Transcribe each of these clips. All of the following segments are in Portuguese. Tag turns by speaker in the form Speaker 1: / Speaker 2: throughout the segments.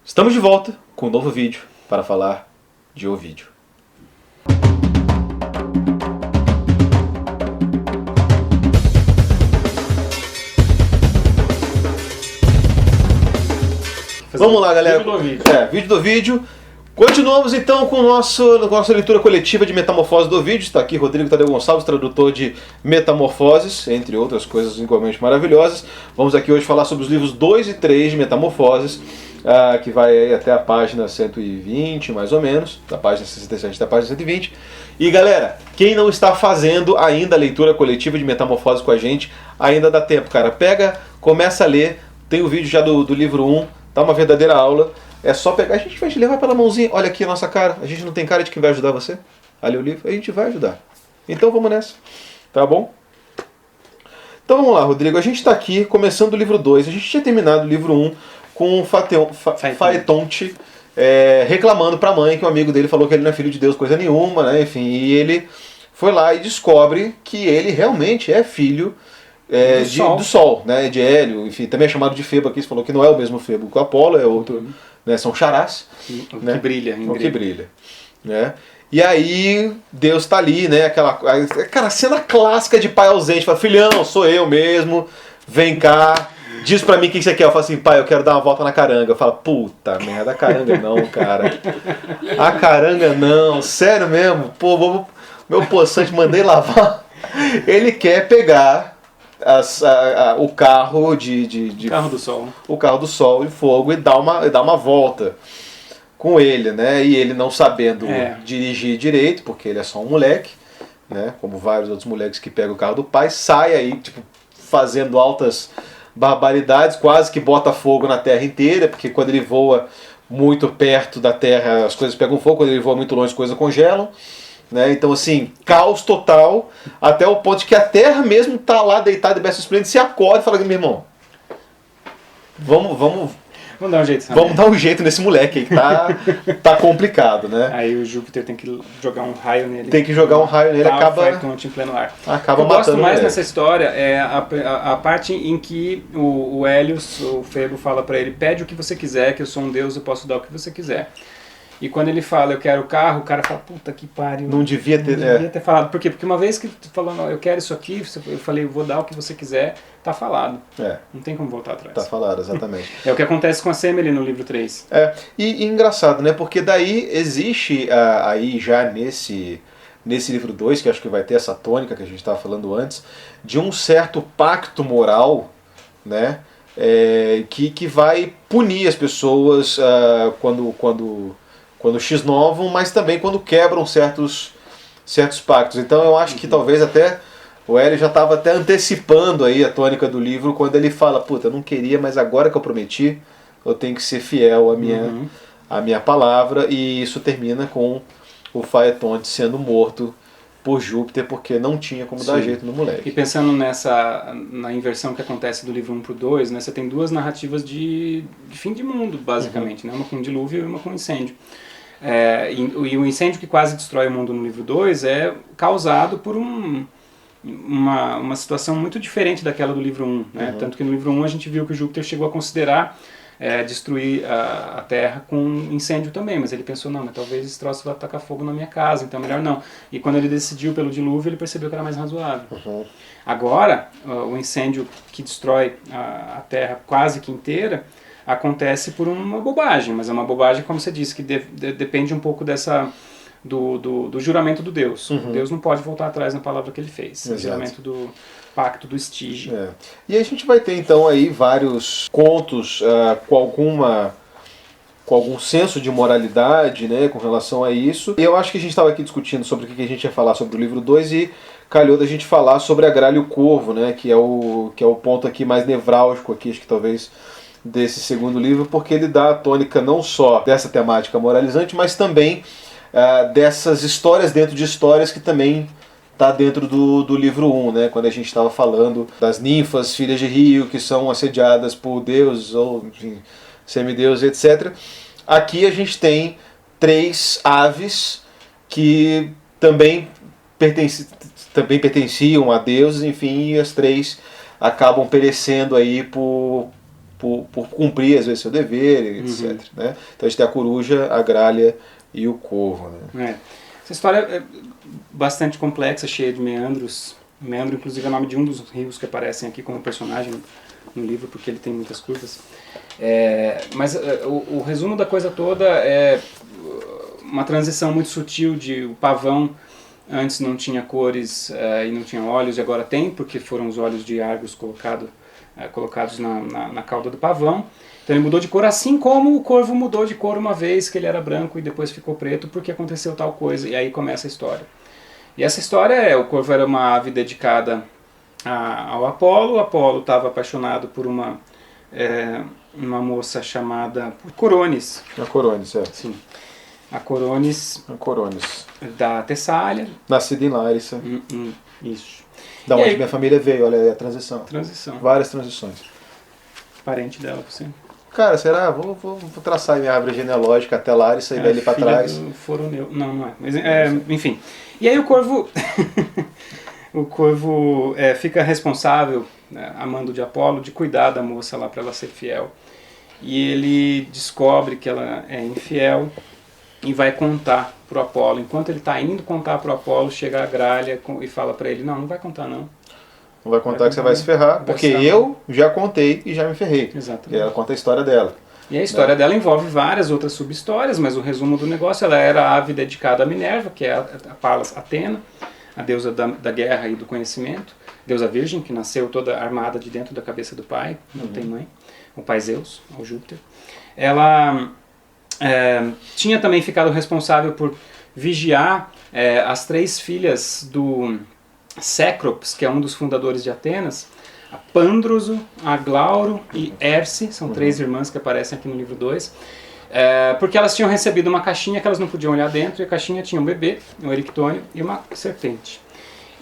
Speaker 1: Estamos de volta com um novo vídeo para falar de Ovídio. Vamos lá, galera. Vídeo do Ovídio. Continuamos então com nossa leitura coletiva de Metamorfose do Ovídio. Está aqui Rodrigo Tadeu Gonçalves, tradutor de Metamorfoses, entre outras coisas igualmente maravilhosas. Vamos aqui hoje falar sobre os livros 2 e 3 de Metamorfoses, que vai aí até a página 120, mais ou menos, da página 67 até a página 120. E galera, quem não está fazendo ainda a leitura coletiva de Metamorfoses com a gente, ainda dá tempo, cara. Pega, começa a ler, tem o vídeo já do livro 1, tá uma verdadeira aula. É só pegar, a gente vai te levar pela mãozinha, olha aqui a nossa cara, a gente não tem cara de quem vai ajudar você a ler o livro, a gente vai ajudar. Então vamos nessa, tá bom? Então vamos lá, Rodrigo, a gente está aqui começando o livro 2, a gente tinha terminado o livro 1 com o Faetonte reclamando para a mãe que um amigo dele falou que ele não é filho de Deus coisa nenhuma, né? Enfim, e ele foi lá e descobre que ele realmente é filho do Sol, né? De Hélio, enfim, também é chamado de Febo aqui, você falou que não é o mesmo Febo que o Apolo, é outro... Né, são charás,
Speaker 2: o
Speaker 1: né?
Speaker 2: que brilha,
Speaker 1: o que brilha, né? E aí Deus tá ali, né? Aquela cena clássica de pai ausente, fala: filhão, sou eu mesmo, vem cá, diz pra mim o que você quer. Eu falo assim: pai, eu quero dar uma volta na caranga. Eu falo: puta merda, a caranga não, cara, a caranga não, sério mesmo, pô, meu poçante mandei lavar. Ele quer pegar o carro
Speaker 2: carro do sol.
Speaker 1: O carro do sol e fogo e dar uma volta com ele, né? E ele não sabendo dirigir direito, porque ele é só um moleque, né? Como vários outros moleques que pegam o carro do pai, sai aí, tipo, fazendo altas barbaridades, quase que bota fogo na terra inteira, porque quando ele voa muito perto da terra as coisas pegam fogo, quando ele voa muito longe as coisas congelam. Né? Então, assim, caos total, até o ponto de que a Terra mesmo está lá deitada e berço esplêndido, se acorda e fala: meu irmão, vamos
Speaker 2: dar um jeito.
Speaker 1: Vamos dar um jeito nesse moleque aí que tá complicado, né?
Speaker 2: Aí o Júpiter tem que jogar um raio nele.
Speaker 1: Tem que jogar um raio nele, acaba
Speaker 2: em pleno ar.
Speaker 1: Acaba
Speaker 2: o que eu gosto mais nessa história é a parte em que o Hélios, o Febo, fala para ele: pede o que você quiser, que eu sou um deus, eu posso dar o que você quiser. E quando ele fala: eu quero o carro, o cara fala: puta que pariu.
Speaker 1: Não devia ter
Speaker 2: falado. Por quê? Porque uma vez que tu falou: não, eu quero isso aqui, eu falei: eu vou dar o que você quiser, tá falado. Não tem como voltar atrás.
Speaker 1: Tá falado, exatamente.
Speaker 2: É o que acontece com a Semele no livro 3.
Speaker 1: E engraçado, né? Porque daí existe aí já nesse livro 2, que acho que vai ter essa tônica que a gente estava falando antes, de um certo pacto moral, né? Que vai punir as pessoas quando x-novam, mas também quando quebram certos pactos. Então eu acho que talvez até o Hélio já estava até antecipando aí a tônica do livro quando ele fala: puta, eu não queria, mas agora que eu prometi, eu tenho que ser fiel à minha palavra. E isso termina com o Faetonte sendo morto por Júpiter, porque não tinha como dar jeito no moleque.
Speaker 2: E pensando na inversão que acontece do livro 1 pro 2, né, você tem duas narrativas de fim de mundo, basicamente, né, uma com dilúvio e uma com incêndio. E o incêndio que quase destrói o mundo no livro 2 é causado por uma situação muito diferente daquela do livro 1. Né? Tanto que no livro 1 a gente viu que o Júpiter chegou a considerar destruir a Terra com incêndio também, mas ele pensou: não, mas talvez esse troço vai tacar fogo na minha casa, então melhor não. E quando ele decidiu pelo dilúvio, ele percebeu que era mais razoável. Agora, o incêndio que destrói a Terra quase que inteira acontece por uma bobagem, mas é uma bobagem, como você disse, que depende um pouco do juramento do Deus. Deus não pode voltar atrás na palavra que ele fez. O juramento do pacto do Estige.
Speaker 1: E a gente vai ter então aí vários contos com algum senso de moralidade, né, com relação a isso. E eu acho que a gente estava aqui discutindo sobre o que a gente ia falar sobre o livro 2 e calhou da gente falar sobre a Gralha e o Corvo, né, que é o ponto aqui mais nevrálgico aqui, acho que talvez desse segundo livro, porque ele dá a tônica não só dessa temática moralizante, mas também dessas histórias dentro de histórias que também está dentro do livro 1, né? Quando a gente estava falando das ninfas, filhas de Rio, que são assediadas por deuses ou enfim, semideuses, etc. Aqui a gente tem 3 aves que também pertenciam a deuses, enfim, e as 3 acabam perecendo aí por por cumprir às vezes seu dever, etc. Né? Então a gente tem a coruja, a gralha e o corvo. Né?
Speaker 2: Essa história é bastante complexa, cheia de meandros. Meandro, inclusive, é o nome de um dos rios que aparecem aqui como personagem no livro, porque ele tem muitas curvas. Mas o resumo da coisa toda é uma transição muito sutil de o pavão antes não tinha cores e não tinha olhos, e agora tem, porque foram os olhos de Argos colocados na cauda do pavão. Então ele mudou de cor, assim como o corvo mudou de cor uma vez, que ele era branco e depois ficou preto, porque aconteceu tal coisa, e aí começa a história. E essa história o corvo era uma ave dedicada ao Apolo. O Apolo estava apaixonado por uma moça chamada Coronis.
Speaker 1: A Coronis,
Speaker 2: Sim. A Coronis. Da Tessália.
Speaker 1: Nascida em Lárissa.
Speaker 2: Isso.
Speaker 1: Da onde minha família veio, olha aí a transição. Várias transições.
Speaker 2: Parente dela, você?
Speaker 1: Cara, será? Vou traçar minha árvore genealógica até Lárissa e dali para trás.
Speaker 2: Foroneu. Não é. Mas, enfim. E aí o corvo... o corvo fica responsável, né, amando de Apolo, de cuidar da moça lá para ela ser fiel. E ele descobre que ela é infiel e vai contar pro Apolo. Enquanto ele está indo contar pro Apolo, chega a gralha e fala para ele, não vai contar não.
Speaker 1: Não vai contar que você vai se ferrar, porque eu já contei e já me ferrei.
Speaker 2: Exatamente.
Speaker 1: E ela conta a história dela.
Speaker 2: E a história dela envolve várias outras subhistórias, mas o resumo do negócio, ela era a ave dedicada a Minerva, que é a Palas Atena, a deusa da guerra e do conhecimento, deusa virgem, que nasceu toda armada de dentro da cabeça do pai, não tem mãe, o pai Zeus, o Júpiter. Ela tinha também ficado responsável por vigiar as 3 filhas do Cécropes, que é um dos fundadores de Atenas, a Pandroso, a Glauro e Erce, são 3 irmãs que aparecem aqui no livro 2, porque elas tinham recebido uma caixinha que elas não podiam olhar dentro, e a caixinha tinha um bebê, um erictônio e uma serpente.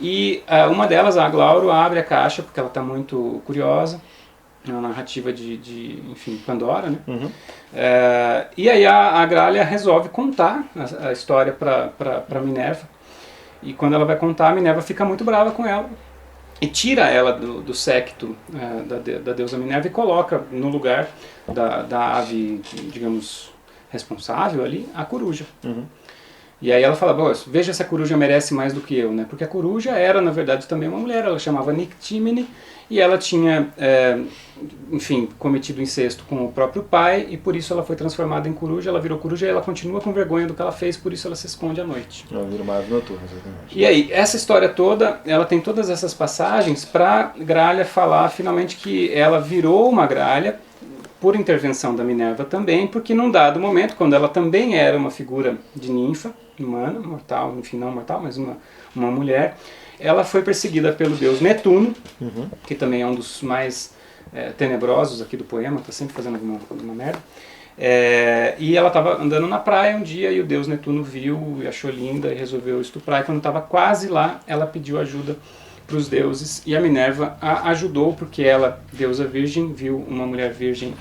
Speaker 2: E uma delas, a Glauro, abre a caixa porque ela está muito curiosa, é uma narrativa enfim, Pandora, né? E aí a Gralha resolve contar a história para Minerva, e quando ela vai contar, a Minerva fica muito brava com ela, e tira ela do séquito da deusa Minerva e coloca no lugar da ave, digamos, responsável ali, a coruja. E aí ela fala, veja se a coruja merece mais do que eu, né? Porque a coruja era, na verdade, também uma mulher, ela chamava Nictímene, e ela tinha, enfim, cometido incesto com o próprio pai, e por isso ela foi transformada em coruja, ela virou coruja e ela continua com vergonha do que ela fez, por isso ela se esconde à noite.
Speaker 1: Ela vira uma ave noturna, exatamente.
Speaker 2: E aí, essa história toda, ela tem todas essas passagens para Gralha falar finalmente que ela virou uma gralha, por intervenção da Minerva também, porque num dado momento, quando ela também era uma figura de ninfa, humana, mortal, enfim, não mortal, mas uma mulher, ela foi perseguida pelo deus Netuno, que também é um dos mais tenebrosos aqui do poema, está sempre fazendo alguma merda, e ela estava andando na praia um dia e o deus Netuno viu e achou linda e resolveu estuprar, e quando estava quase lá, ela pediu ajuda para os deuses, e a Minerva a ajudou, porque ela, deusa virgem, viu uma mulher virgem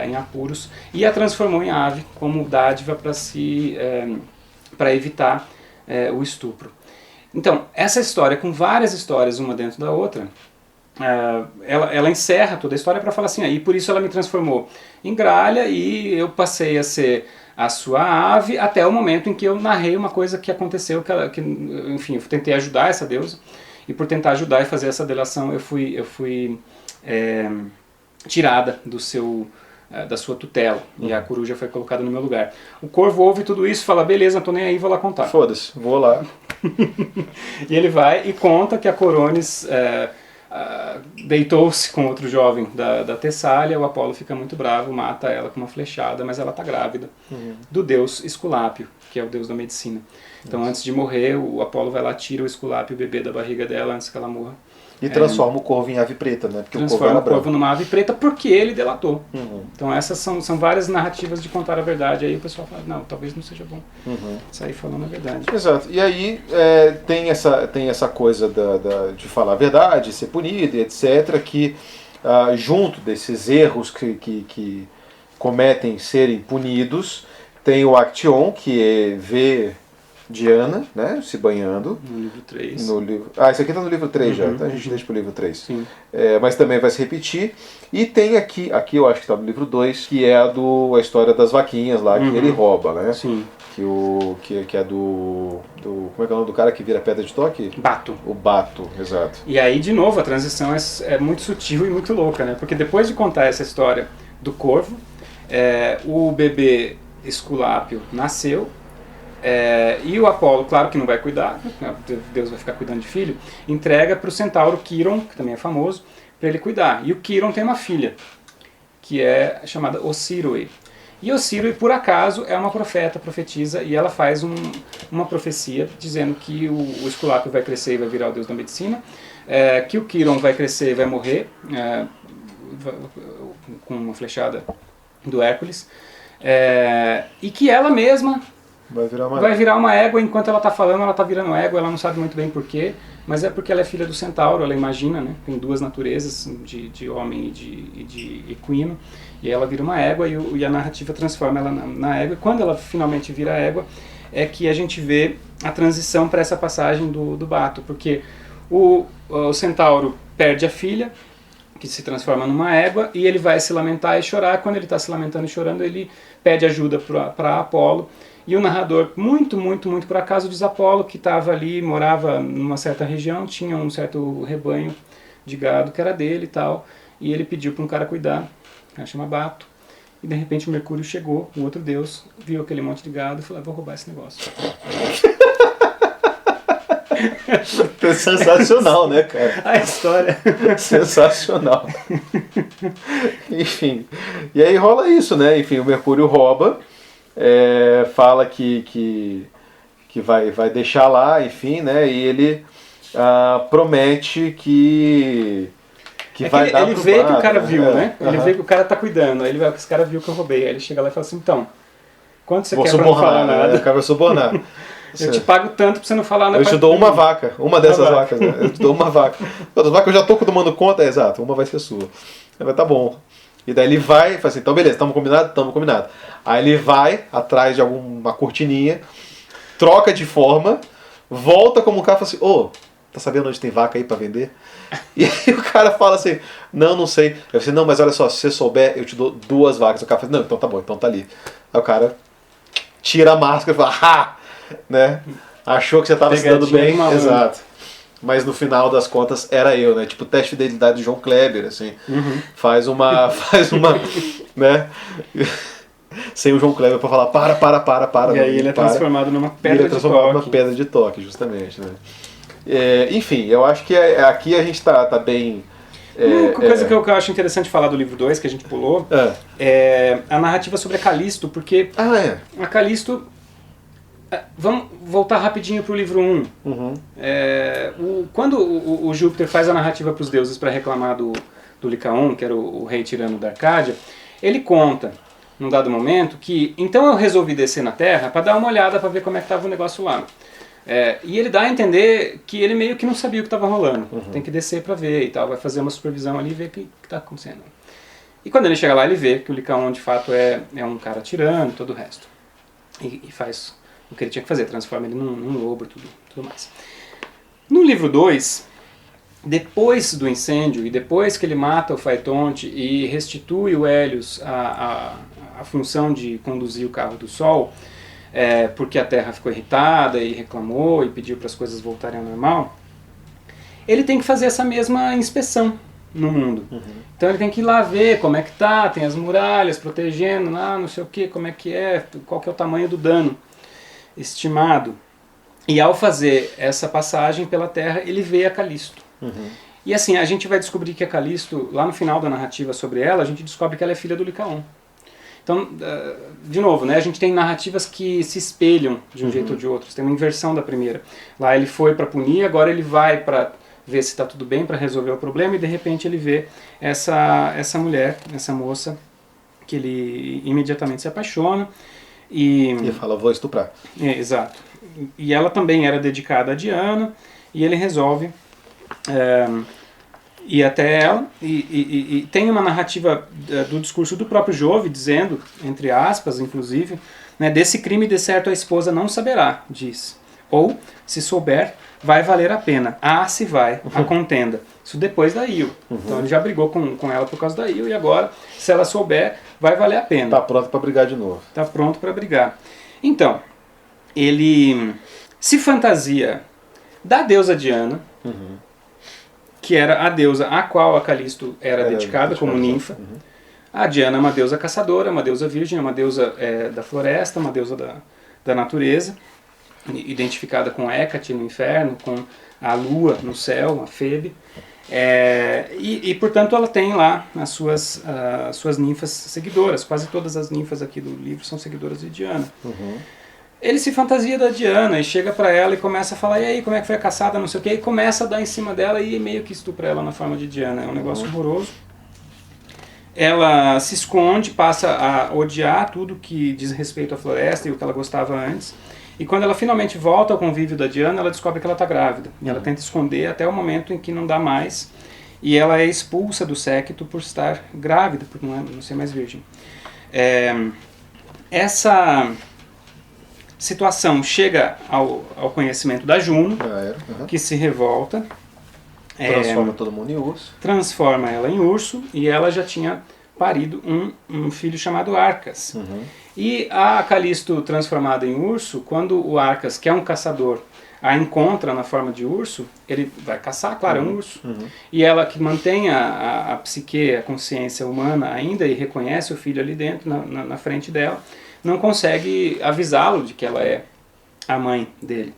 Speaker 2: em apuros, e a transformou em ave, como dádiva para evitar o estupro. Então, essa história, com várias histórias, uma dentro da outra, ela encerra toda a história para falar assim, e por isso ela me transformou em gralha, e eu passei a ser a sua ave, até o momento em que eu narrei uma coisa que aconteceu, enfim, eu tentei ajudar essa deusa, e por tentar ajudar e fazer essa delação, eu fui tirada da sua tutela, e a coruja foi colocada no meu lugar. O corvo ouve tudo isso e fala, beleza, não tô nem aí, vou lá contar.
Speaker 1: Foda-se, vou lá.
Speaker 2: E ele vai e conta que a Coronis deitou-se com outro jovem da Tessália, o Apolo fica muito bravo, mata ela com uma flechada, mas ela está grávida do deus Esculápio, que é o deus da medicina. Então antes de morrer, o Apolo vai lá, tira o Esculápio, o bebê da barriga dela, antes que ela morra.
Speaker 1: E transforma o corvo em ave preta, né? Porque
Speaker 2: transforma o corvo numa ave preta porque ele delatou. Então essas são várias narrativas de contar a verdade. Aí o pessoal fala, não, talvez não seja bom sair falando a verdade.
Speaker 1: Exato. E aí tem essa coisa de falar a verdade, ser punido e etc. Que junto desses erros que cometem serem punidos, tem o Action, que vê Diana, né, se banhando.
Speaker 2: No livro 3.
Speaker 1: No livro... Esse aqui está no livro 3 já, então a gente deixa pro livro 3.
Speaker 2: Sim.
Speaker 1: Mas também vai se repetir. E tem aqui eu acho que está no livro 2, que é a história das vaquinhas lá, que ele rouba, né?
Speaker 2: Sim.
Speaker 1: Que é do... Como é que é o nome do cara que vira pedra de toque?
Speaker 2: Bato.
Speaker 1: O Bato, exato.
Speaker 2: E aí, de novo, a transição é muito sutil e muito louca, né? Porque depois de contar essa história do corvo, o bebê Esculápio nasceu, e o Apolo, claro que não vai cuidar, né? Deus vai ficar cuidando de filho, entrega para o centauro Quiron, que também é famoso, para ele cuidar. E o Quiron tem uma filha, que é chamada Ocíroe. E Ocíroe, por acaso, é uma profetiza, e ela faz uma profecia dizendo que o Esculápio vai crescer e vai virar o deus da medicina, que o Quiron vai crescer e vai morrer com uma flechada do Hércules, e que ela mesma vai virar uma égua. Enquanto ela está falando, ela está virando égua, ela não sabe muito bem porquê, mas é porque ela é filha do centauro, ela imagina, né? Tem duas naturezas, de homem e de equino, e ela vira uma égua, e a narrativa transforma ela na égua, e quando ela finalmente vira égua, é que a gente vê a transição para essa passagem do Bato, porque o centauro perde a filha, que se transforma numa égua, e ele vai se lamentar e chorar. Quando ele está se lamentando e chorando, ele pede ajuda para Apolo, e o narrador, muito por acaso, diz Apolo, que estava ali, morava numa certa região, tinha um certo rebanho de gado que era dele e tal, e ele pediu para um cara cuidar, o cara chama Bato, e de repente o Mercúrio chegou, o outro deus, viu aquele monte de gado e falou: vou roubar esse negócio.
Speaker 1: Sensacional, né, cara?
Speaker 2: A história.
Speaker 1: Sensacional. Enfim. E aí rola isso, né? Enfim, o Mercúrio rouba, fala que vai deixar lá, enfim, né? E ele promete que vai dar pro
Speaker 2: Ele vê
Speaker 1: Bato,
Speaker 2: que o cara viu, né? Ele
Speaker 1: Aham.
Speaker 2: vê que o cara tá cuidando. Aí ele vai, esse cara viu que eu roubei. Aí ele chega lá e fala assim: então, quanto você
Speaker 1: Vou
Speaker 2: quer pra não falar
Speaker 1: subornar,
Speaker 2: nada?
Speaker 1: né? O cara vai subornar.
Speaker 2: Eu te pago tanto pra você não falar nada.
Speaker 1: Eu te dou uma vaca, uma dessas vacas, né? Eu te dou uma vaca. As vacas eu já tô tomando conta, exato, uma vai ser sua. Aí vai, tá bom. E daí ele vai e fala assim: então beleza, estamos combinado? Estamos combinado. Aí ele vai atrás de alguma cortininha, troca de forma, volta como um cara e fala assim: tá sabendo onde tem vaca aí pra vender? E aí o cara fala assim: não sei. Eu falei: não, mas olha só, se você souber, eu te dou 2 vacas. O cara fala: não, então tá bom, então tá ali. Aí o cara tira a máscara e fala: né? Achou que você tava se dando bem, exato. Mas no final das contas era eu, né? Tipo, teste de fidelidade do João Kleber, assim. Faz uma, né? Sem o João Kleber pra falar para.
Speaker 2: E aí ele é transformado numa pedra de toque.
Speaker 1: Numa pedra de toque, justamente, né? Enfim, eu acho que aqui a gente tá bem...
Speaker 2: Uma coisa que eu acho interessante falar do livro 2, que a gente pulou, é a narrativa sobre a Calisto, porque a Calisto... Vamos voltar rapidinho para o livro 1. Quando o Júpiter faz a narrativa para os deuses para reclamar do Licaon, que era o rei tirano da Arcádia, ele conta, num dado momento, que então eu resolvi descer na Terra para dar uma olhada para ver como é que estava o negócio lá. E ele dá a entender que ele meio que não sabia o que estava rolando. Tem que descer para ver e tal, vai fazer uma supervisão ali e ver o que está acontecendo. E quando ele chega lá, ele vê que o Licaon de fato é um cara tirano e todo o resto. E faz o que ele tinha que fazer, transforma ele num lobo e tudo mais. No livro 2, depois do incêndio e depois que ele mata o Faetonte e restitui o Hélios a função de conduzir o carro do Sol, porque a Terra ficou irritada e reclamou e pediu para as coisas voltarem ao normal, ele tem que fazer essa mesma inspeção no mundo. Então ele tem que ir lá ver como é que tá, tem as muralhas protegendo, não sei o que, como é que qual que é o tamanho do dano estimado. E ao fazer essa passagem pela Terra, ele vê a Calisto. E assim, a gente vai descobrir que a Calisto, lá no final da narrativa sobre ela, a gente descobre que ela é filha do Licaon. Então, de novo, né, a gente tem narrativas que se espelham de um jeito ou de outro. Tem uma inversão da primeira. Lá ele foi para punir, agora ele vai para ver se está tudo bem, para resolver o problema, e de repente ele vê essa mulher, essa moça, que ele imediatamente se apaixona. E
Speaker 1: fala: vou estuprar.
Speaker 2: Exato. E ela também era dedicada a Diana, e ele resolve ir até ela, e tem uma narrativa do discurso do próprio Jove, dizendo, entre aspas, inclusive, né, desse crime de certo a esposa não saberá, diz. Ou, se souber, vai valer a pena. Se vai, a contenda. Isso depois da Io. Então ele já brigou com ela por causa da Io, e agora, se ela souber, vai valer a pena.
Speaker 1: Tá pronto para brigar de novo.
Speaker 2: Tá pronto para brigar. Então, ele se fantasia da deusa Diana, que era a deusa a qual a Calisto era dedicada como ninfa. A Diana é uma deusa caçadora, uma deusa virgem, uma deusa da floresta, uma deusa da natureza, identificada com Hécate no inferno, com a lua no céu, a Febe. Portanto, ela tem lá as suas ninfas seguidoras. Quase todas as ninfas aqui do livro são seguidoras de Diana. Ele se fantasia da Diana e chega pra ela e começa a falar, e aí, como é que foi a caçada, não sei o que, e começa a dar em cima dela e meio que estupra ela na forma de Diana. É um negócio horroroso. Ela se esconde, passa a odiar tudo que diz respeito à floresta e o que ela gostava antes. E quando ela finalmente volta ao convívio da Diana, ela descobre que ela está grávida. E ela tenta esconder até o momento em que não dá mais. E ela é expulsa do séquito por estar grávida, por não ser mais virgem. Essa situação chega ao conhecimento da Juno, que se revolta.
Speaker 1: Transforma todo mundo em urso.
Speaker 2: Transforma ela em urso, e ela já tinha parido um filho chamado Arcas. E a Calisto, transformada em urso, quando o Arcas, que é um caçador, a encontra na forma de urso, ele vai caçar, claro, é um urso. E ela, que mantém a psique, a consciência humana ainda, e reconhece o filho ali dentro, na frente dela, não consegue avisá-lo de que ela é a mãe dele.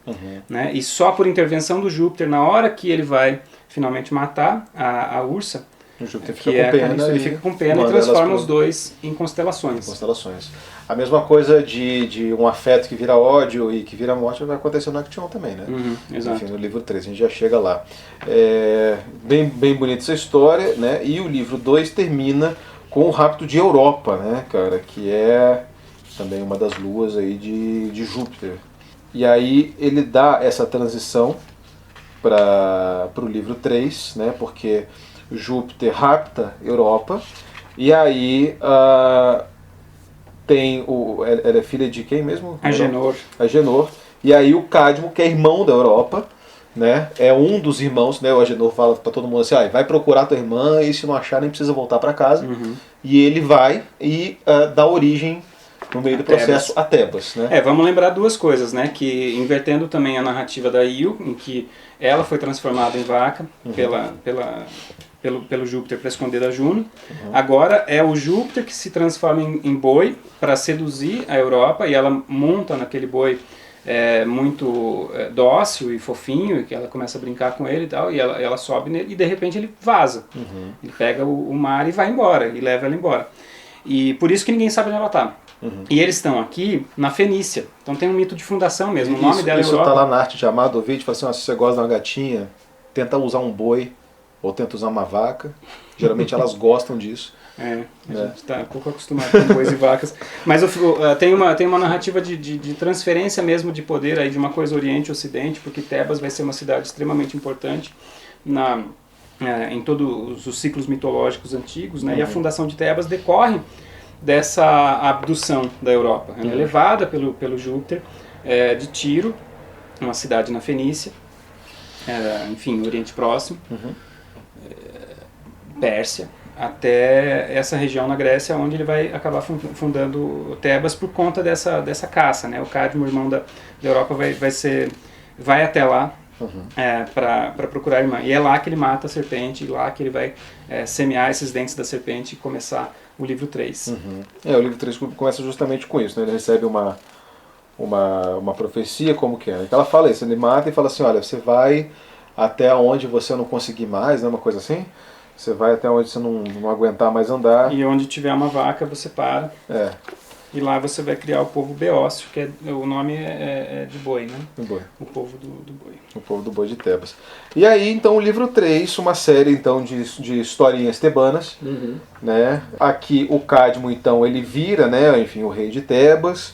Speaker 2: Né? E só por intervenção do Júpiter, na hora que ele vai finalmente matar a ursa,
Speaker 1: o Júpiter fica com pena,
Speaker 2: ele fica com pena e transforma os dois em constelações.
Speaker 1: A mesma coisa de um afeto que vira ódio e que vira morte vai acontecer no Action também, né?
Speaker 2: Exato.
Speaker 1: Enfim, no livro 3, a gente já chega lá. Bem bonita essa história, né? E o livro 2 termina com o rapto de Europa, né, cara? Que é também uma das luas aí de Júpiter. E aí ele dá essa transição para o livro 3, né? Porque Júpiter rapta Europa, e aí tem ela é filha de quem mesmo?
Speaker 2: Agenor.
Speaker 1: Agenor. E aí o Cadmo, que é irmão da Europa, né? É um dos irmãos, né? O Agenor fala para todo mundo assim, vai procurar tua irmã, e se não achar nem precisa voltar para casa. E ele vai e dá origem, no meio do processo, a Tebas, né?
Speaker 2: Vamos lembrar duas coisas, né? Que invertendo também a narrativa da Io, em que ela foi transformada em vaca pelo Júpiter para esconder a Juno. Agora é o Júpiter que se transforma em boi para seduzir a Europa, e ela monta naquele boi muito dócil e fofinho, e que ela começa a brincar com ele e tal, e ela sobe nele, e de repente ele vaza. Ele pega o mar e vai embora, e leva ela embora. E por isso que ninguém sabe onde ela está. E eles estão aqui na Fenícia. Então tem um mito de fundação mesmo. O nome dela é Europa.
Speaker 1: Isso está lá na arte de Amado Ovid, fala assim, se você gosta de uma gatinha, tenta usar um boi ou tenta usar uma vaca. Geralmente elas gostam disso.
Speaker 2: A gente está um pouco acostumado com bois e vacas. Mas tem uma narrativa de transferência mesmo de poder aí de uma coisa Oriente e Ocidente, porque Tebas vai ser uma cidade extremamente importante em todos os ciclos mitológicos antigos, né? E a fundação de Tebas decorre dessa abdução da Europa. Ela é levada pelo Júpiter de Tiro, uma cidade na Fenícia, enfim, Oriente Próximo, Pérsia, até essa região na Grécia, onde ele vai acabar fundando Tebas por conta dessa caça, né? O Cadmo, irmão da Europa, vai até lá para procurar a irmã. E é lá que ele mata a serpente, e lá que ele vai semear esses dentes da serpente e começar o livro 3.
Speaker 1: O livro 3 começa justamente com isso, né? Ele recebe uma profecia, como que é? Ela fala isso, ele mata e fala assim, olha, você vai até onde você não conseguir mais, né? Uma coisa assim? Você vai até onde você não aguentar mais andar.
Speaker 2: E onde tiver uma vaca, você para. E lá você vai criar o povo Beócio, que o nome é de boi, né?
Speaker 1: Do boi.
Speaker 2: O povo do boi.
Speaker 1: O povo do boi de Tebas. E aí, então, o livro 3, uma série, então, de historinhas tebanas, né? Aqui, o Cadmo, então, ele vira, né? Enfim, o rei de Tebas.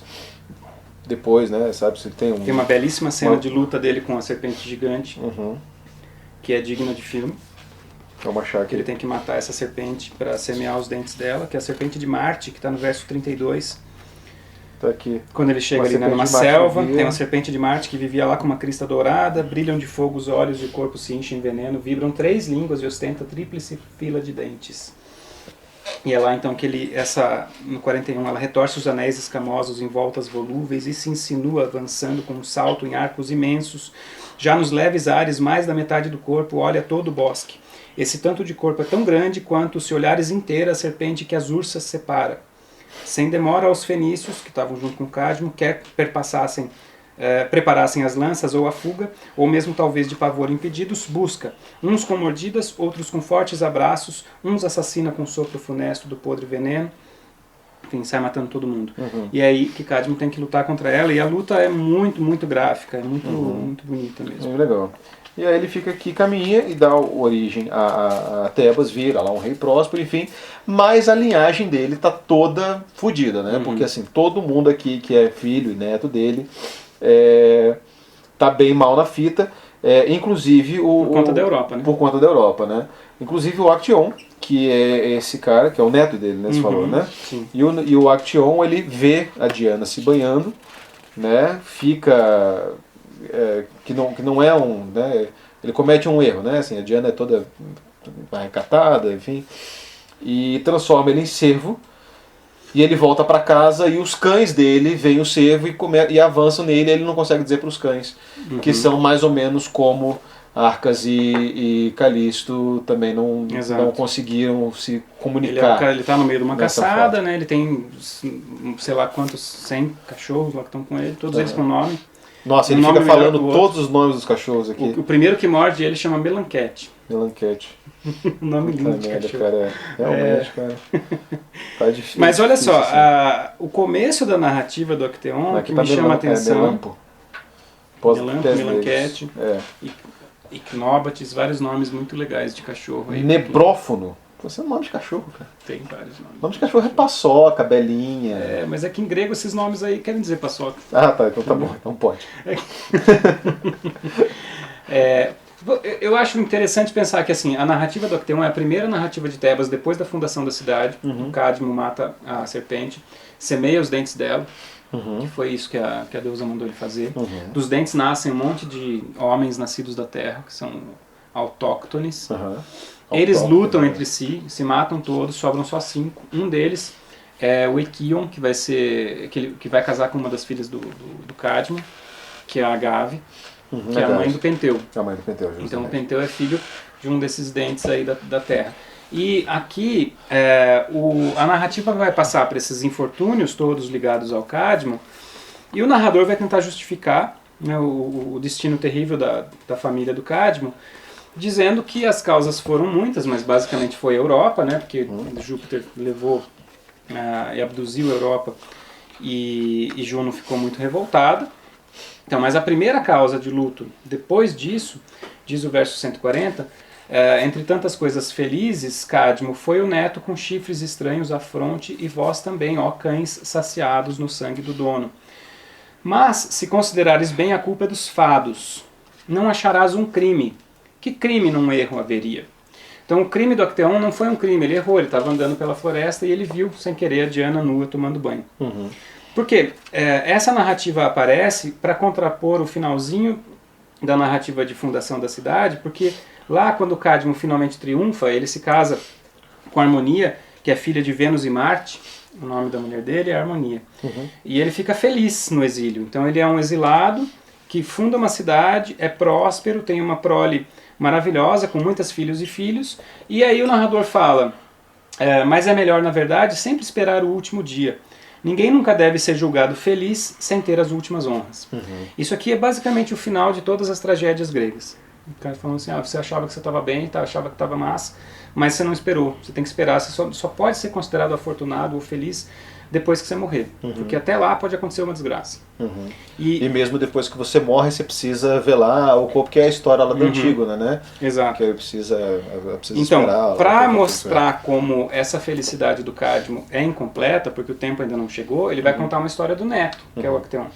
Speaker 1: Depois, né? Sabe, se tem
Speaker 2: Tem uma belíssima cena de luta dele com a serpente gigante, que é digna de filme.
Speaker 1: Vamos achar aqui.
Speaker 2: Que ele tem que matar essa serpente para semear os dentes dela, que é a serpente de Marte, que está no verso 32.
Speaker 1: Tá aqui.
Speaker 2: Quando ele chega ali numa selva, tem uma serpente de Marte que vivia lá com uma crista dourada, brilham de fogo os olhos e o corpo se enche em veneno, vibram 3 línguas e ostenta tríplice fila de dentes. E é lá então que no 41, ela retorce os anéis escamosos em voltas volúveis e se insinua avançando com um salto em arcos imensos. Já nos leves ares, mais da metade do corpo olha todo o bosque. Esse tanto de corpo é tão grande quanto, se olhares inteira, a serpente que as ursas separa. Sem demora, aos fenícios, que estavam junto com Cadmo, quer preparassem as lanças ou a fuga, ou mesmo talvez de pavor impedidos, busca. Uns com mordidas, outros com fortes abraços, uns assassina com sopro funesto do podre veneno. Enfim, sai matando todo mundo. E é aí que Cadmo tem que lutar contra ela, e a luta é muito, muito gráfica, é muito, muito bonita mesmo.
Speaker 1: Muito legal. E aí ele fica aqui, caminha e dá origem a Tebas, vira lá um rei próspero, enfim. Mas a linhagem dele tá toda fodida, né? Porque assim, todo mundo aqui que é filho e neto dele tá bem mal na fita. Inclusive
Speaker 2: por conta da Europa, né?
Speaker 1: Por conta da Europa, né? Inclusive o Actaeon, que é esse cara, que é o neto dele, né? Você falou, né?
Speaker 2: Sim.
Speaker 1: E o Actaeon, ele vê a Diana se banhando, né? Fica... que não é um... Né? Ele comete um erro, né? Assim, a Diana é toda recatada, enfim. E transforma ele em cervo. E ele volta para casa e os cães dele veem o cervo e avançam nele, e ele não consegue dizer para os cães, que são mais ou menos como Arcas e Calisto também não conseguiram se comunicar.
Speaker 2: Ele está no meio de uma caçada, né? Ele tem, sei lá quantos, 100 cachorros lá que estão com ele, todos eles com nome.
Speaker 1: Nossa, ele fica falando todos os nomes dos cachorros aqui.
Speaker 2: O primeiro que morde ele chama Melanquete.
Speaker 1: Melanquete.
Speaker 2: Nome lindo de cachorro.
Speaker 1: Cara, realmente, cara. Tá difícil.
Speaker 2: Mas olha só, o começo da narrativa do Actaeon, que me chama a atenção...
Speaker 1: Melampo,
Speaker 2: Melanquete, Icnóbates, vários nomes muito legais de cachorro. Aí,
Speaker 1: Nebrófono. Você é um nome de cachorro, cara.
Speaker 2: Tem vários nomes.
Speaker 1: O nome de cachorro é paçoca, belinha.
Speaker 2: Mas é que em grego esses nomes aí querem dizer paçoca.
Speaker 1: Ah, tá. Então tá bom. Então pode.
Speaker 2: Eu acho interessante pensar que assim, a narrativa do Actaeon é a primeira narrativa de Tebas depois da fundação da cidade. O Cadmo mata a serpente, semeia os dentes dela, que foi isso que a deusa mandou ele fazer. Dos dentes nascem um monte de homens nascidos da terra, que são autóctones. Eles lutam entre si, se matam todos, sobram só 5. Um deles é o Equion, que vai casar com uma das filhas do Cadmo, que é a Agave, que é a mãe do Penteu.
Speaker 1: É a mãe do Penteu, justamente.
Speaker 2: Então o Penteu é filho de um desses dentes aí da terra. E aqui a narrativa vai passar por esses infortúnios todos ligados ao Cadmo, e o narrador vai tentar justificar, né, o destino terrível da família do Cadmo, dizendo que as causas foram muitas, mas basicamente foi a Europa, né, porque Júpiter levou e abduziu a Europa, e Juno ficou muito revoltada. Então, mas a primeira causa de luto depois disso, diz o verso 140, entre tantas coisas felizes, Cadmo foi o neto com chifres estranhos à fronte, e vós também, ó cães saciados no sangue do dono. Mas, se considerares bem, a culpa é dos fados. Não acharás um crime. Que crime num erro haveria? Então o crime do Actaeon não foi um crime, ele errou, ele estava andando pela floresta e ele viu, sem querer, a Diana nua tomando banho. Por quê? Essa narrativa aparece para contrapor o finalzinho da narrativa de fundação da cidade, porque lá quando o Cadmo finalmente triunfa, ele se casa com Harmonia, que é filha de Vênus e Marte, o nome da mulher dele é Harmonia. E ele fica feliz no exílio, então ele é um exilado que funda uma cidade, é próspero, tem uma prole maravilhosa, com muitos filhos e filhos, e aí o narrador fala, mas é melhor, na verdade, sempre esperar o último dia. Ninguém nunca deve ser julgado feliz sem ter as últimas honras. Isso aqui é basicamente o final de todas as tragédias gregas. O cara falando assim, você achava que você estava bem, achava que estava massa, mas você não esperou. Você tem que esperar, você só pode ser considerado afortunado ou feliz depois que você morrer. Porque até lá pode acontecer uma desgraça.
Speaker 1: E mesmo depois que você morre, você precisa velar o corpo, que é a história lá do Antígona, né?
Speaker 2: Exato.
Speaker 1: Que ele precisa
Speaker 2: então,
Speaker 1: esperar.
Speaker 2: Para mostrar como essa felicidade do Cadmo é incompleta, porque o tempo ainda não chegou, ele vai contar uma história do neto, que é o Actaeon.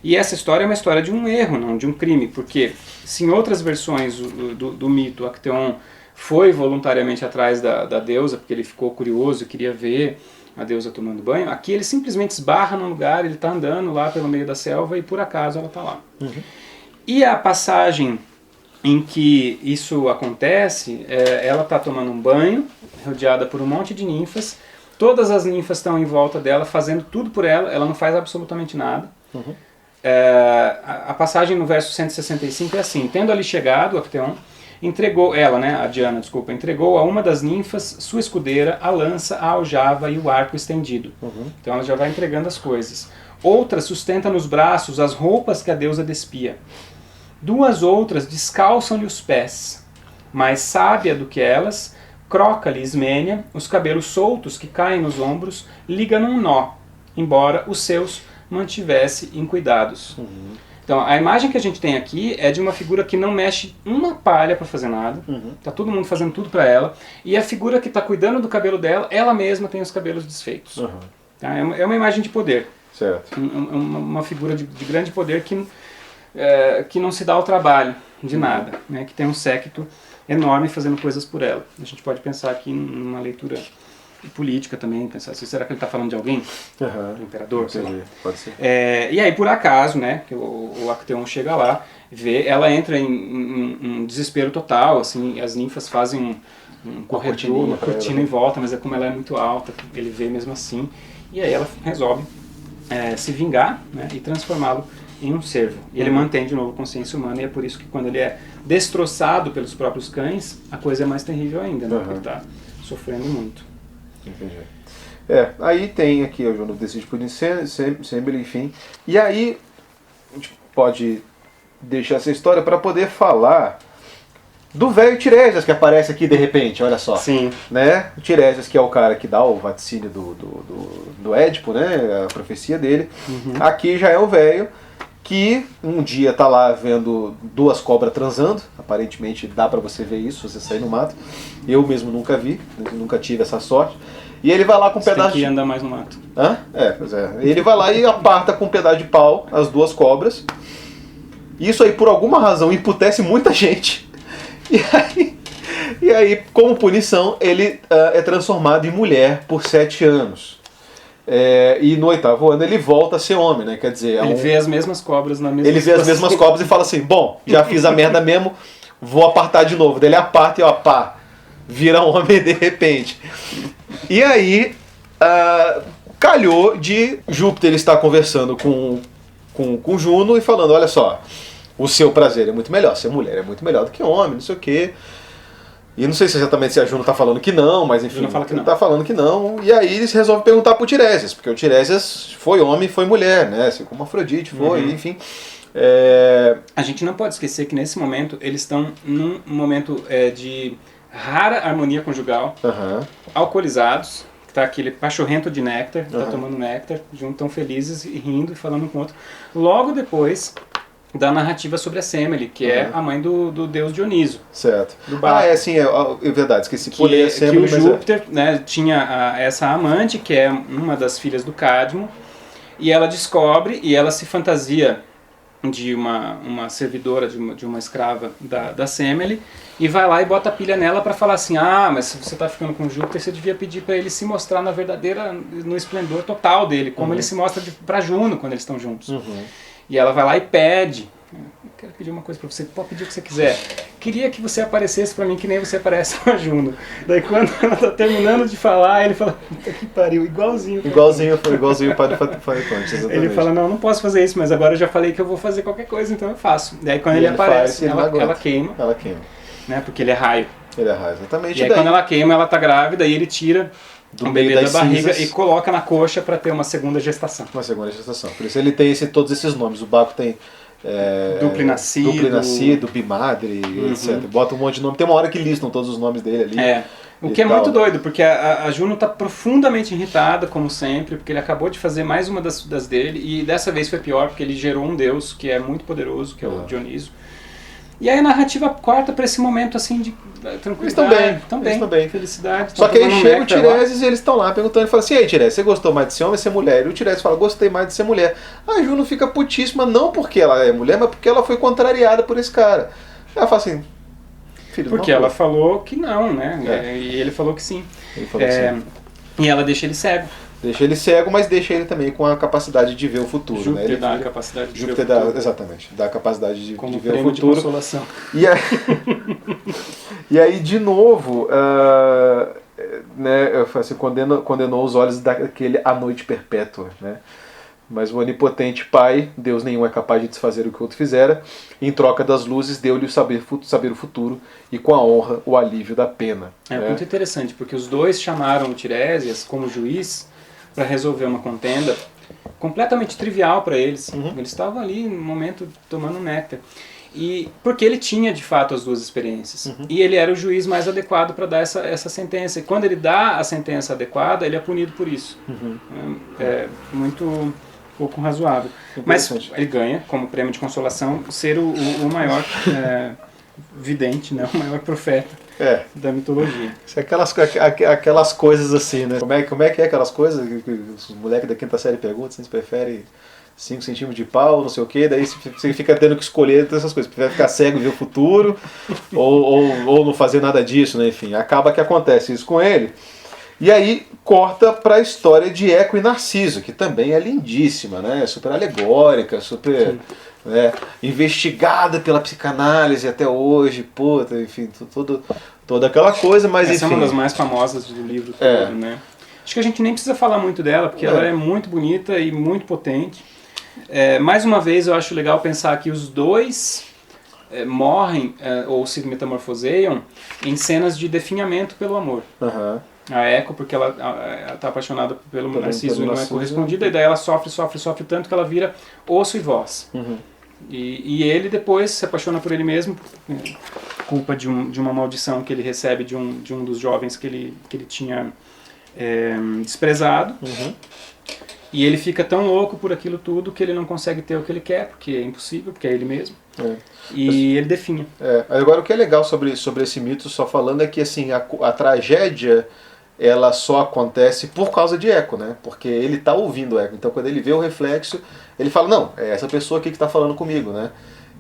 Speaker 2: E essa história é uma história de um erro, não de um crime, porque se em outras versões do mito o Actaeon foi voluntariamente atrás da deusa, porque ele ficou curioso e queria ver a deusa tomando banho. Aqui ele simplesmente esbarra num lugar, ele está andando lá pelo meio da selva e por acaso ela está lá. E a passagem em que isso acontece, ela está tomando um banho, rodeada por um monte de ninfas, todas as ninfas estão em volta dela, fazendo tudo por ela, ela não faz absolutamente nada. A passagem no verso 165 é assim: tendo ali chegado, Acteon entregou, a Diana, entregou a uma das ninfas sua escudeira, a lança, a aljava e o arco estendido. Então ela já vai entregando as coisas. Outra sustenta nos braços as roupas que a deusa despia. 2 outras descalçam-lhe os pés. Mais sábia do que elas, croca-lhe Ismênia, os cabelos soltos que caem nos ombros, liga num nó, embora os seus mantivesse em cuidados. Então, a imagem que a gente tem aqui é de uma figura que não mexe uma palha para fazer nada. Tá todo mundo fazendo tudo para ela. E a figura que está cuidando do cabelo dela, ela mesma tem os cabelos desfeitos. Tá? É uma imagem de poder.
Speaker 1: Certo.
Speaker 2: Uma figura de grande poder que não se dá ao trabalho de nada. Né? Que tem um séquito enorme fazendo coisas por ela. A gente pode pensar aqui numa leitura política também, pensar assim, será que ele está falando de alguém? Do imperador? Sei lá.
Speaker 1: Pode ser.
Speaker 2: E aí, por acaso, né, que o Acteon chega lá, vê, ela entra em desespero total, assim, as ninfas fazem um corredor, uma cortina em volta, mas como ela é muito alta, ele vê mesmo assim, e aí ela resolve se vingar, né, e transformá-lo em um cervo. E ele mantém de novo consciência humana, e é por isso que quando ele é destroçado pelos próprios cães, a coisa é mais terrível ainda, né, porque ele está sofrendo muito.
Speaker 1: Entendi. Aí tem aqui o Juno decide por Semele, enfim. E aí a gente pode deixar essa história para poder falar do velho Tiresias que aparece aqui de repente, olha só.
Speaker 2: Sim.
Speaker 1: Né? O Tiresias, que é o cara que dá o vaticínio do Édipo, né? A profecia dele. Aqui já é o velho que um dia tá lá vendo 2 cobras transando. Aparentemente dá para você ver isso, você sair no mato. Eu mesmo nunca vi, nunca tive essa sorte. E ele vai lá com um pedaço
Speaker 2: de... anda mais no mato.
Speaker 1: Pois é. Ele vai lá e aparta com um pedaço de pau as 2 cobras. Isso aí, por alguma razão, emputece muita gente. E aí, como punição, ele é transformado em mulher por 7 anos. E no 8º ano ele volta a ser homem, né? Quer dizer...
Speaker 2: Ele vê as mesmas cobras na mesma
Speaker 1: Ele vê as mesmas cobras e fala assim, bom, já fiz a merda mesmo, vou apartar de novo. Daí ele aparta e vira um homem de repente. E aí, calhou de Júpiter estar conversando com Juno e falando, olha só, o seu prazer é muito melhor, ser mulher é muito melhor do que homem, não sei o quê. E não sei se exatamente se a Juno está falando que não, mas enfim, ele está falando que não. E aí eles resolvem perguntar pro Tiresias, porque o Tiresias foi homem e foi mulher, né? Assim como Afrodite foi, enfim.
Speaker 2: A gente não pode esquecer que nesse momento eles estão num momento de rara harmonia conjugal, alcoolizados, que tá aquele pachorrento de néctar, tá tomando néctar, juntos tão felizes e rindo e falando um com o outro. Logo depois da narrativa sobre a Semele, que é a mãe do deus Dioniso.
Speaker 1: Certo. É verdade, esqueci.
Speaker 2: Que o Júpiter né, tinha essa amante, que é uma das filhas do Cadmo, e ela descobre, e ela se fantasia de uma servidora, de uma escrava da Semele, e vai lá e bota a pilha nela para falar assim, mas se você está ficando com o Júpiter, você devia pedir para ele se mostrar no esplendor total dele, como ele se mostra para Juno quando eles estão juntos. E ela vai lá e pede, quero pedir uma coisa pra você, pode pedir o que você quiser. Queria que você aparecesse pra mim que nem você aparece com a Juno. Daí quando ela tá terminando de falar, ele fala, puta que pariu, igualzinho
Speaker 1: o Padre Faetonte, exatamente.
Speaker 2: Ele fala, não posso fazer isso, mas agora eu já falei que eu vou fazer qualquer coisa, então eu faço. Daí quando ele aparece, ela queima.
Speaker 1: Ela queima.
Speaker 2: Né, porque ele é raio.
Speaker 1: Ele é raio, exatamente.
Speaker 2: E aí quando ela queima, ela tá grávida e ele tira o bebê da barriga e coloca na coxa para ter uma segunda gestação.
Speaker 1: Uma segunda gestação. Por isso ele tem todos esses nomes. O Baco tem
Speaker 2: Duplo
Speaker 1: nascido, bimadre, etc. Bota um monte de nome. Tem uma hora que listam todos os nomes dele ali.
Speaker 2: O que é muito doido, porque a Juno está profundamente irritada, como sempre, porque ele acabou de fazer mais uma das dele, e dessa vez foi pior, porque ele gerou um deus que é muito poderoso, que é o Dioniso. E aí a narrativa corta para esse momento assim de tranquilidade.
Speaker 1: Eles estão bem.
Speaker 2: Felicidade.
Speaker 1: Só que aí chega o Tiresias e eles estão lá perguntando e falam assim, e aí Tiresias, você gostou mais de ser homem ou ser mulher? E o Tiresias fala, gostei mais de ser mulher. A Juno fica putíssima, não porque ela é mulher, mas porque ela foi contrariada por esse cara. Ela fala assim,
Speaker 2: Porque ela falou que não, né? E ele falou que sim.
Speaker 1: Ele falou que sim.
Speaker 2: E ela deixa ele cego.
Speaker 1: Deixa ele cego, mas deixa ele também com a capacidade de ver o futuro.
Speaker 2: Júpiter,
Speaker 1: né? Ele
Speaker 2: dá a capacidade de
Speaker 1: Júpiter
Speaker 2: ver o futuro.
Speaker 1: Exatamente, dá a capacidade de
Speaker 2: Como
Speaker 1: ver o
Speaker 2: prêmio de
Speaker 1: futuro.
Speaker 2: consolação.
Speaker 1: E aí de novo, né, assim, condenou os olhos daquele à noite perpétua. Né? Mas o onipotente Pai, Deus nenhum é capaz de desfazer o que o outro fizera, em troca das luzes deu-lhe o saber o futuro e com a honra o alívio da pena.
Speaker 2: É muito interessante, porque os dois chamaram o Tiresias como juiz para resolver uma contenda completamente trivial para eles. Eles estavam ali no momento tomando néctar. E porque ele tinha de fato as duas experiências. E ele era o juiz mais adequado para dar essa sentença. E quando ele dá a sentença adequada, ele é punido por isso. É muito pouco razoável. Mas ele ganha, como prêmio de consolação, ser o maior vidente, né? O maior profeta da mitologia.
Speaker 1: Isso é aquelas coisas assim, né? Como é que é aquelas coisas que os moleques da quinta série perguntam, se prefere 5 centímetros de pau, não sei o que, daí você fica tendo que escolher essas coisas, prefere ficar cego e ver o futuro, ou não fazer nada disso, né? Enfim, acaba que acontece isso com ele. E aí corta para a história de Eco e Narciso, que também é lindíssima, né? Super alegórica, super investigada pela psicanálise até hoje, puta, enfim, toda aquela coisa, mas
Speaker 2: essa
Speaker 1: enfim.
Speaker 2: é uma das mais famosas do livro todo, né? Acho que a gente nem precisa falar muito dela, porque ela é muito bonita e muito potente. Mais uma vez, eu acho legal pensar que os dois morrem ou se metamorfoseiam em cenas de definhamento pelo amor. A Eco, porque ela está apaixonada pelo Narciso e não é correspondida, e daí ela sofre tanto que ela vira osso e voz. E ele depois se apaixona por ele mesmo, culpa de uma maldição que ele recebe de um dos jovens que ele tinha desprezado. E ele fica tão louco por aquilo tudo que ele não consegue ter o que ele quer, porque é impossível, porque é ele mesmo. E ele definha.
Speaker 1: Agora, o que é legal sobre esse mito, só falando, é que assim, a tragédia ela só acontece por causa de Eco, né? Porque ele está ouvindo Eco. Então, quando ele vê o reflexo, ele fala, não, é essa pessoa aqui que está falando comigo, né?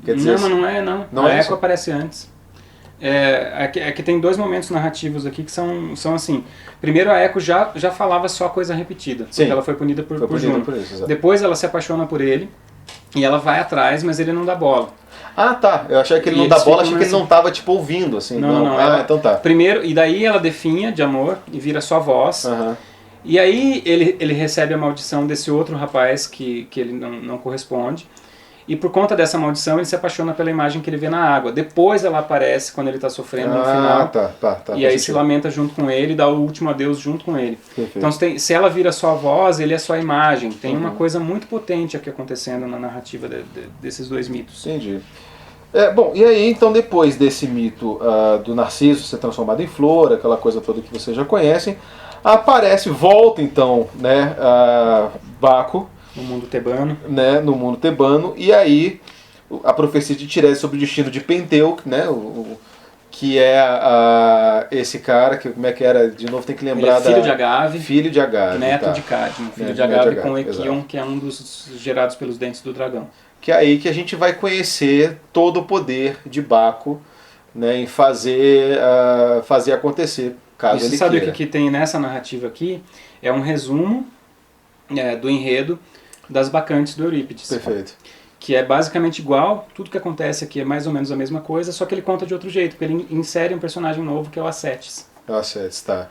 Speaker 1: Quer dizer,
Speaker 2: não, mas não é, não. A Eco aparece antes. É que tem dois momentos narrativos aqui que são assim. Primeiro, a Eco já falava só coisa repetida, porque ela foi punida por Juno. Depois ela se apaixona por ele e ela vai atrás, mas ele não dá bola.
Speaker 1: Ah, tá. Eu achei que ele não dá bola, achei que ele não estava tipo ouvindo, assim.
Speaker 2: Não.
Speaker 1: Então tá.
Speaker 2: Primeiro, e daí ela definha de amor e vira só voz. E aí ele recebe a maldição desse outro rapaz que ele não corresponde. E por conta dessa maldição ele se apaixona pela imagem que ele vê na água. Depois ela aparece quando ele está sofrendo no final.
Speaker 1: Tá,
Speaker 2: e aí se lamenta junto com ele e dá o último adeus junto com ele. Perfeito. Então se ela vira só a voz, ele é só a imagem. Tem uma coisa muito potente aqui acontecendo na narrativa desses dois mitos.
Speaker 1: Entendi. Bom, e aí então depois desse mito do Narciso ser transformado em flor, aquela coisa toda que vocês já conhecem, volta então, né, Baco,
Speaker 2: no mundo tebano.
Speaker 1: Né, no mundo tebano, e aí a profecia de Tiresias sobre o destino de Penteu, né, que é esse cara, que como é que era, de novo tem que lembrar.
Speaker 2: Ele é filho de Agave.
Speaker 1: Filho de Agave.
Speaker 2: Neto de Cadmo. Filho de Agave com Equion, que é um dos gerados pelos dentes do dragão.
Speaker 1: Que é aí que a gente vai conhecer todo o poder de Baco, né, em fazer acontecer, caso ele
Speaker 2: sabe
Speaker 1: queira.
Speaker 2: O que tem nessa narrativa aqui? É um resumo do enredo das Bacantes do Eurípides.
Speaker 1: Perfeito.
Speaker 2: Que é basicamente igual, tudo que acontece aqui é mais ou menos a mesma coisa, só que ele conta de outro jeito, porque ele insere um personagem novo que é o Acetes.
Speaker 1: O Acetes, tá.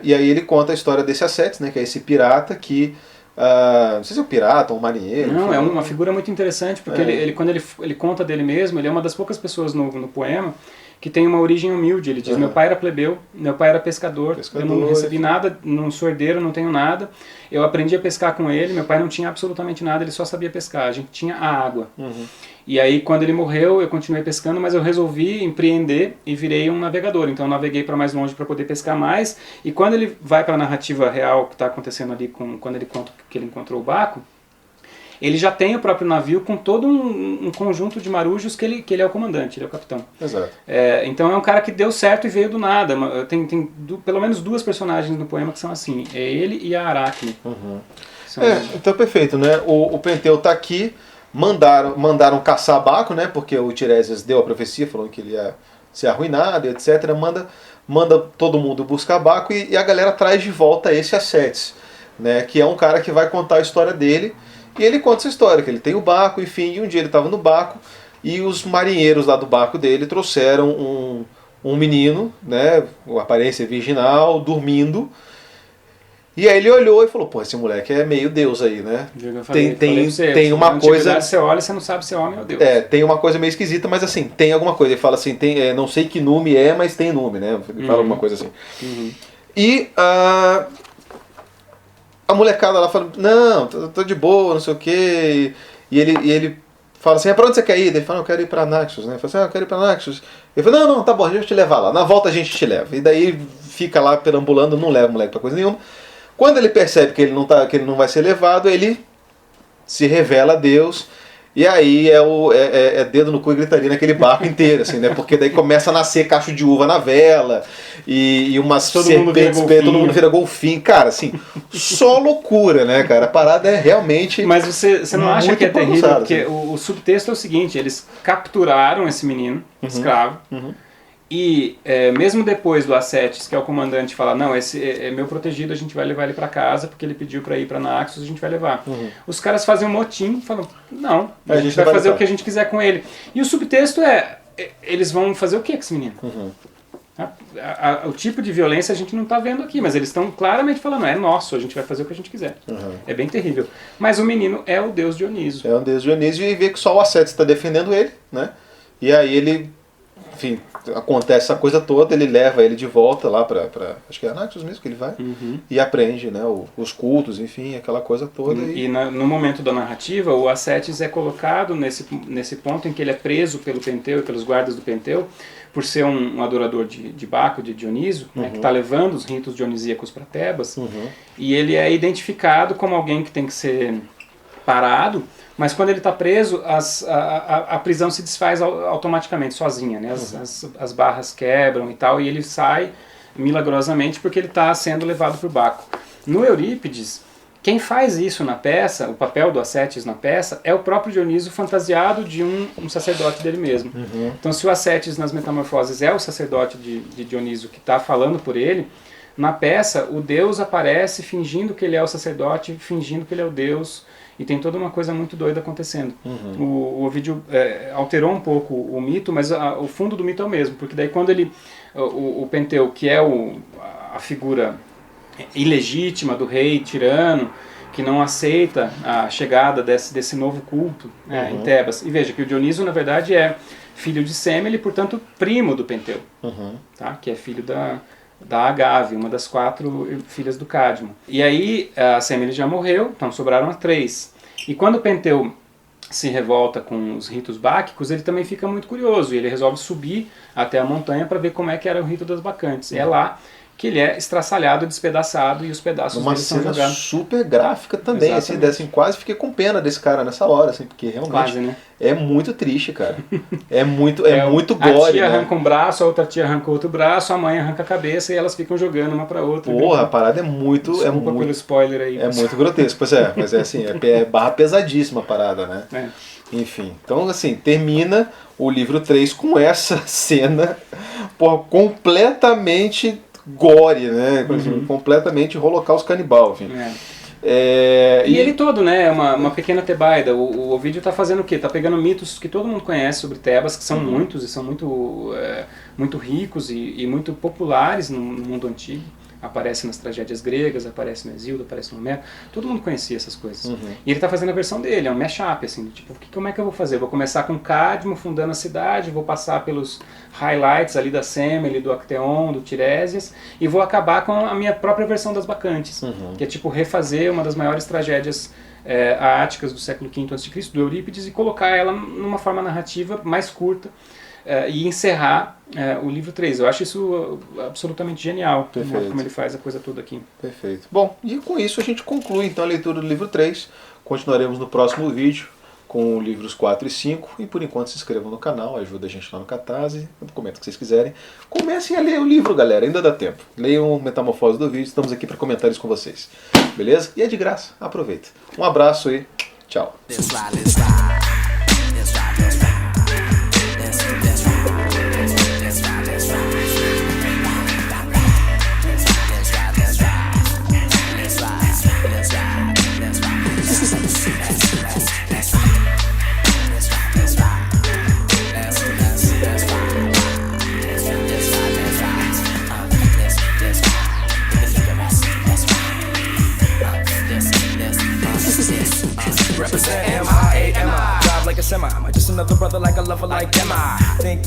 Speaker 1: E aí ele conta a história desse Acetes, né, que é esse pirata que... não sei se é um pirata ou um marinheiro.
Speaker 2: Não, é uma figura muito interessante, porque quando ele conta dele mesmo, ele é uma das poucas pessoas no poema que tem uma origem humilde. Ele diz, meu pai era plebeu, meu pai era pescador, eu não recebi nada, não sou herdeiro, não tenho nada. Eu aprendi a pescar com ele, meu pai não tinha absolutamente nada, ele só sabia pescar, a gente tinha a água. E aí, quando ele morreu, eu continuei pescando, mas eu resolvi empreender e virei um navegador. Então, eu naveguei para mais longe para poder pescar mais. E quando ele vai para a narrativa real que está acontecendo ali, quando ele conta que ele encontrou o Baco, ele já tem o próprio navio com todo um conjunto de marujos que ele é o comandante, ele é o capitão.
Speaker 1: Exato.
Speaker 2: Então, é um cara que deu certo e veio do nada. Tem pelo menos duas personagens no poema que são assim, é ele e a Aracne.
Speaker 1: Então, perfeito, né? O Penteu está aqui. Mandaram caçar Baco, né? Porque o Tiresias deu a profecia, falando que ele ia ser arruinado, etc. Manda todo mundo buscar Baco e a galera traz de volta esse Acétis, né, que é um cara que vai contar a história dele, e ele conta essa história, que ele tem o Baco, enfim, e um dia ele estava no Baco e os marinheiros lá do barco dele trouxeram um menino, né, com aparência virginal, dormindo. E aí ele olhou e falou, pô, esse moleque é meio Deus aí, né? Tem uma coisa...
Speaker 2: Você olha e você não sabe se é homem ou Deus.
Speaker 1: Tem uma coisa meio esquisita, mas assim, tem alguma coisa. Ele fala assim, não sei que nome é, mas tem nome, né? Ele fala alguma coisa assim. E a molecada lá fala, não, tô de boa, não sei o quê. E ele fala assim, pra onde você quer ir? Ele fala, eu quero ir pra Naxos, né? Ele fala assim, eu quero ir pra Naxos. Ele fala, não, tá bom, a gente vai te levar lá. Na volta a gente te leva. E daí fica lá perambulando, não leva o moleque pra coisa nenhuma. Quando ele percebe que ele não vai ser levado, ele se revela a Deus. E aí é dedo no cu e gritaria naquele barco inteiro, assim, né? Porque daí começa a nascer cacho de uva na vela e umas serpentes, todo mundo vira golfinho. Cara, assim, só loucura, né, cara? A parada é realmente...
Speaker 2: Mas você não acha que é terrível? Porque o subtexto é o seguinte, eles capturaram esse menino, escravo, e mesmo depois do Acétis, que é o comandante, fala, não, esse é meu protegido, a gente vai levar ele para casa, porque ele pediu para ir para Naxos, a gente vai levar. Os caras fazem um motim, falam, não, a gente vai fazer o que a gente quiser com ele. E o subtexto eles vão fazer o que com esse menino? O tipo de violência a gente não está vendo aqui, mas eles estão claramente falando, é nosso, a gente vai fazer o que a gente quiser. É bem terrível. Mas o menino é o deus Dioniso.
Speaker 1: É o deus Dioniso e vê que só o Acétis está defendendo ele, né? E aí ele... Enfim, acontece essa coisa toda, ele leva ele de volta lá pra acho que é Naxos mesmo que ele vai, e aprende, né, os cultos, enfim, aquela coisa toda.
Speaker 2: E no momento da narrativa, o Acétis é colocado nesse ponto em que ele é preso pelo Penteu e pelos guardas do Penteu, por ser um adorador de Baco, de Dioniso, né, que está levando os ritos dionisíacos para Tebas, e ele é identificado como alguém que tem que ser parado. Mas quando ele está preso, a prisão se desfaz automaticamente, sozinha, né? As barras quebram e tal, e ele sai milagrosamente porque ele está sendo levado para o Baco. No Eurípides, quem faz isso na peça, o papel do Acétis na peça, é o próprio Dioniso fantasiado de um sacerdote dele mesmo. Então se o Acétis nas Metamorfoses é o sacerdote de Dioniso que está falando por ele, na peça o Deus aparece fingindo que ele é o sacerdote, fingindo que ele é o Deus. E tem toda uma coisa muito doida acontecendo. O Ovídio alterou um pouco o mito, mas o fundo do mito é o mesmo. Porque daí quando o Penteu, que é a figura ilegítima do rei tirano, que não aceita a chegada desse novo culto em Tebas. E veja que o Dioniso, na verdade, é filho de Semele, portanto, primo do Penteu. Tá? Que é filho da Agave, uma das 4 filhas do Cádmo. E aí a Semele já morreu, então sobraram 3. E quando o Penteu se revolta com os ritos báquicos, ele também fica muito curioso, e ele resolve subir até a montanha para ver como é que era o rito das bacantes. É lá que ele é estraçalhado, despedaçado, e os pedaços dele são jogados. Uma cena super
Speaker 1: gráfica também, assim, quase fiquei com pena desse cara nessa hora, assim, porque realmente
Speaker 2: quase, né?
Speaker 1: É muito triste, cara. É muito gore,
Speaker 2: a tia
Speaker 1: né?
Speaker 2: arranca um braço, a outra tia arranca outro braço, a mãe arranca a cabeça e elas ficam jogando uma pra outra.
Speaker 1: Porra, a parada é muito...
Speaker 2: Desculpa pelo spoiler aí.
Speaker 1: É muito grotesco, mas é assim, é barra pesadíssima a parada, né? Enfim, então assim, termina o livro 3 com essa cena, porra, completamente gore, né? Completamente holocausto canibal, enfim.
Speaker 2: E ele todo, né? Uma pequena tebaida. O Ovídio está fazendo o quê? Está pegando mitos que todo mundo conhece sobre Tebas, que são muitos e são muito ricos e muito populares no mundo antigo. Aparece nas tragédias gregas, aparece no Hesíodo, aparece no Homero. Todo mundo conhecia essas coisas. E ele está fazendo a versão dele, é um mashup, assim, tipo, como é que eu vou fazer? Vou começar com Cádmo fundando a cidade, vou passar pelos highlights ali da Semele, do Acteon, do Tiresias, e vou acabar com a minha própria versão das Bacantes, que é tipo refazer uma das maiores tragédias áticas do século V a.C., do Eurípides, e colocar ela numa forma narrativa mais curta, e encerrar o livro 3. Eu acho isso absolutamente genial, né, como ele faz a coisa toda aqui.
Speaker 1: Perfeito. Bom, e com isso a gente conclui então a leitura do livro 3. Continuaremos no próximo vídeo com livros 4 e 5. E por enquanto se inscrevam no canal, ajuda a gente lá no Catarse, comenta o que vocês quiserem. Comecem a ler o livro, galera, ainda dá tempo. Leiam Metamorfose do Vídeo, estamos aqui para comentários com vocês. Beleza? E é de graça, aproveita. Um abraço e tchau.
Speaker 3: Let's M-I-A-M-I. Drive like a semi. Am I just another brother like a lover like am I? Think